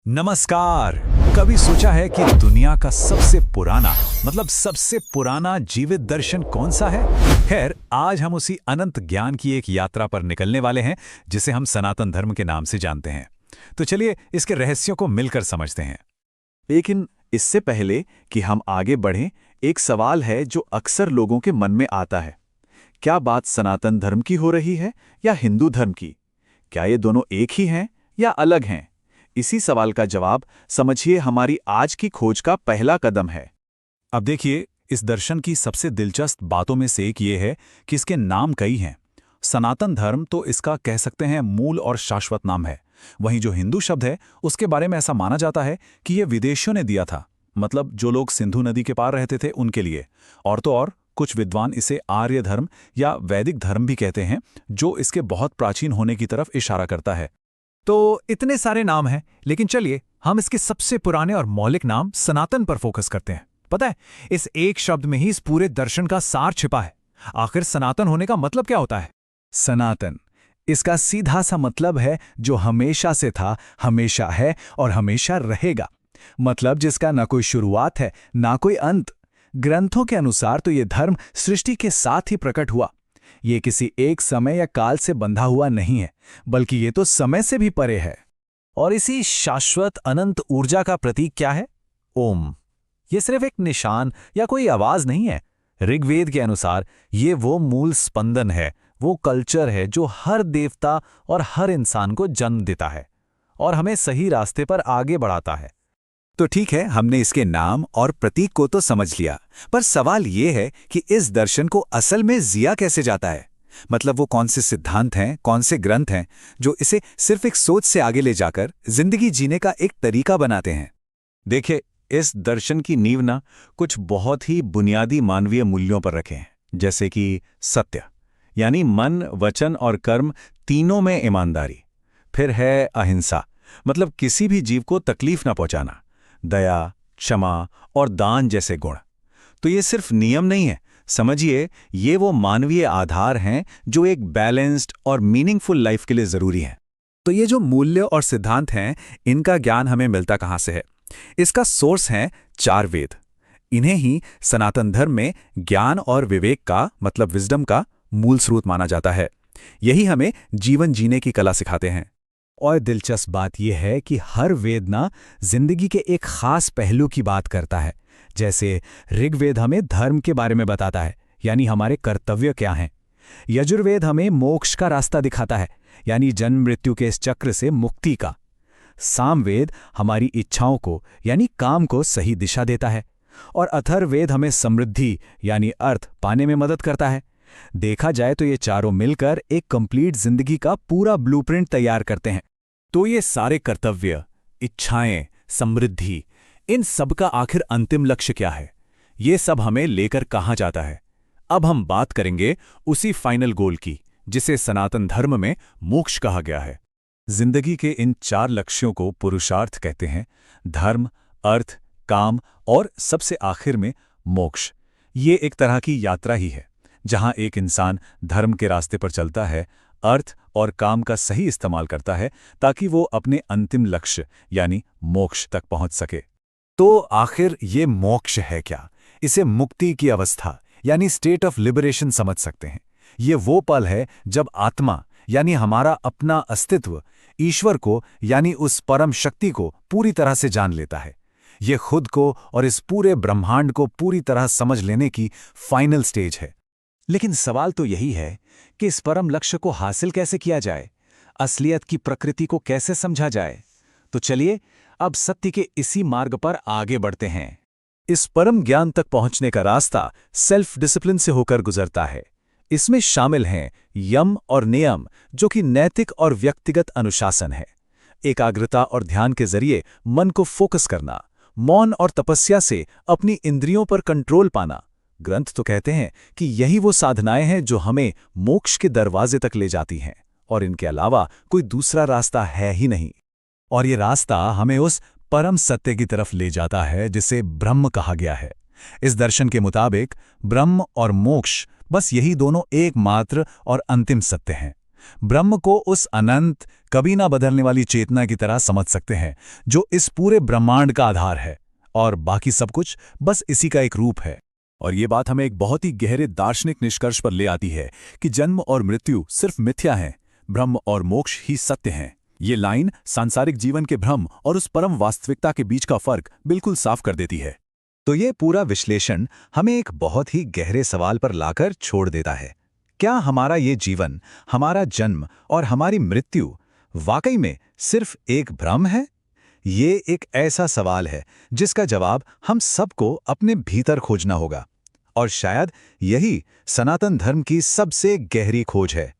नमस्कार। कभी सोचा है कि दुनिया का सबसे पुराना सबसे पुराना जीवित दर्शन कौन सा है? खैर, आज हम उसी अनंत ज्ञान की एक यात्रा पर निकलने वाले हैं जिसे हम सनातन धर्म के नाम से जानते हैं। तो चलिए इसके रहस्यों को मिलकर समझते हैं। लेकिन इससे पहले कि हम आगे बढ़ें, एक सवाल है जो अक्सर लोगों के मन में आता है। क्या बात सनातन धर्म की हो रही है या हिंदू धर्म की? क्या ये दोनों एक ही हैं या अलग हैं? इसी सवाल का जवाब समझिए हमारी आज की खोज का पहला कदम है। अब देखिए, इस दर्शन की सबसे दिलचस्प बातों में से एक ये है कि इसके नाम कई हैं। सनातन धर्म तो इसका कह सकते हैं मूल और शाश्वत नाम है। वहीं जो हिंदू शब्द है उसके बारे में ऐसा माना जाता है कि ये विदेशियों ने दिया था, मतलब जो लोग सिंधु नदी के पार रहते थे उनके लिए। और तो और कुछ विद्वान इसे आर्य धर्म या वैदिक धर्म भी कहते हैं, जो इसके बहुत प्राचीन होने की तरफ इशारा करता है। तो इतने सारे नाम हैं, लेकिन चलिए हम इसके सबसे पुराने और मौलिक नाम सनातन पर फोकस करते हैं। पता है, इस एक शब्द में ही इस पूरे दर्शन का सार छिपा है। आखिर सनातन होने का मतलब क्या होता है? सनातन, इसका सीधा सा मतलब है जो हमेशा से था, हमेशा है और हमेशा रहेगा। मतलब जिसका ना कोई शुरुआत है ना कोई अंत। ग्रंथों के अनुसार तो ये धर्म सृष्टि के साथ ही प्रकट हुआ। ये किसी एक समय या काल से बंधा हुआ नहीं है, बल्कि ये तो समय से भी परे है। और इसी शाश्वत अनंत ऊर्जा का प्रतीक क्या है? ओम। ये सिर्फ एक निशान या कोई आवाज नहीं है। ऋग्वेद के अनुसार ये वो मूल स्पंदन है, वो कल्चर है जो हर देवता और हर इंसान को जन्म देता है और हमें सही रास्ते पर आगे बढ़ाता है। तो ठीक है, हमने इसके नाम और प्रतीक को तो समझ लिया, पर सवाल ये है कि इस दर्शन को असल में जिया कैसे जाता है? मतलब वो कौन से सिद्धांत हैं, कौन से ग्रंथ हैं जो इसे सिर्फ एक सोच से आगे ले जाकर जिंदगी जीने का एक तरीका बनाते हैं? देखिए, इस दर्शन की नींव ना कुछ बहुत ही बुनियादी मानवीय मूल्यों पर रखे हैं, जैसे कि सत्य, यानी मन, वचन और कर्म तीनों में ईमानदारी। फिर है अहिंसा, मतलब किसी भी जीव को तकलीफ ना पहुंचाना। दया, क्षमा और दान जैसे गुण। तो ये सिर्फ नियम नहीं है, समझिए ये वो मानवीय आधार हैं जो एक बैलेंस्ड और मीनिंगफुल लाइफ के लिए जरूरी हैं। तो ये जो मूल्य और सिद्धांत हैं, इनका ज्ञान हमें मिलता कहाँ से है? इसका सोर्स हैं 4 वेद। इन्हें ही सनातन धर्म में ज्ञान और विवेक का, मतलब विजडम का मूल स्रोत माना जाता है। यही हमें जीवन जीने की कला सिखाते हैं। और दिलचस्प बात यह है कि हर वेद ना जिंदगी के एक खास पहलू की बात करता है। जैसे ऋग्वेद हमें धर्म के बारे में बताता है, यानी हमारे कर्तव्य क्या हैं। यजुर्वेद हमें मोक्ष का रास्ता दिखाता है, यानी जन्म मृत्यु के इस चक्र से मुक्ति का। सामवेद हमारी इच्छाओं को, यानी काम को सही दिशा देता है। और अथर्ववेद हमें समृद्धि, यानी अर्थ पाने में मदद करता है। देखा जाए तो ये चारों मिलकर एक कंप्लीट जिंदगी का पूरा ब्लूप्रिंट तैयार करते हैं। तो ये सारे कर्तव्य, इच्छाएं, समृद्धि, इन सब का आखिर अंतिम लक्ष्य क्या है? ये सब हमें लेकर कहाँ जाता है? अब हम बात करेंगे उसी फाइनल गोल की, जिसे सनातन धर्म में मोक्ष कहा गया है। जिंदगी के इन 4 लक्ष्यों को पुरुषार्थ कहते हैं। धर्म, अर्थ, काम और सबसे आखिर में मोक्ष। ये एक तरह की यात्रा ही है, जहां एक इंसान धर्म के रास्ते पर चलता है, अर्थ और काम का सही इस्तेमाल करता है, ताकि वो अपने अंतिम लक्ष्य यानी मोक्ष तक पहुंच सके। तो आखिर ये मोक्ष है क्या? इसे मुक्ति की अवस्था यानी स्टेट ऑफ लिबरेशन समझ सकते हैं। ये वो पल है जब आत्मा यानी हमारा अपना अस्तित्व ईश्वर को, यानी उस परम शक्ति को पूरी तरह से जान लेता है। ये खुद को और इस पूरे ब्रह्मांड को पूरी तरह समझ लेने की फाइनल स्टेज है। लेकिन सवाल तो यही है कि इस परम लक्ष्य को हासिल कैसे किया जाए? असलियत की प्रकृति को कैसे समझा जाए? तो चलिए अब सत्य के इसी मार्ग पर आगे बढ़ते हैं। इस परम ज्ञान तक पहुंचने का रास्ता सेल्फ डिसिप्लिन से होकर गुजरता है। इसमें शामिल हैं यम और नियम, जो कि नैतिक और व्यक्तिगत अनुशासन है। एकाग्रता और ध्यान के जरिए मन को फोकस करना, मौन और तपस्या से अपनी इंद्रियों पर कंट्रोल पाना। ग्रंथ तो कहते हैं कि यही वो साधनाएं हैं जो हमें मोक्ष के दरवाजे तक ले जाती हैं, और इनके अलावा कोई दूसरा रास्ता है ही नहीं। और ये रास्ता हमें उस परम सत्य की तरफ ले जाता है जिसे ब्रह्म कहा गया है। इस दर्शन के मुताबिक ब्रह्म और मोक्ष बस यही दोनों एकमात्र और अंतिम सत्य हैं। ब्रह्म को उस अनंत, कभी ना बदलने वाली चेतना की तरह समझ सकते हैं, जो इस पूरे ब्रह्मांड का आधार है, और बाकी सब कुछ बस इसी का एक रूप है। और ये बात हमें एक बहुत ही गहरे दार्शनिक निष्कर्ष पर ले आती है कि जन्म और मृत्यु सिर्फ मिथ्या हैं, ब्रह्म और मोक्ष ही सत्य हैं। ये लाइन सांसारिक जीवन के भ्रम और उस परम वास्तविकता के बीच का फर्क बिल्कुल साफ कर देती है। तो ये पूरा विश्लेषण हमें एक बहुत ही गहरे सवाल पर लाकर छोड़ देता है। क्या हमारा ये जीवन, हमारा जन्म और हमारी मृत्यु वाकई में सिर्फ एक भ्रम है? ये एक ऐसा सवाल है जिसका जवाब हम सबको अपने भीतर खोजना होगा। और शायद यही सनातन धर्म की सबसे गहरी खोज है।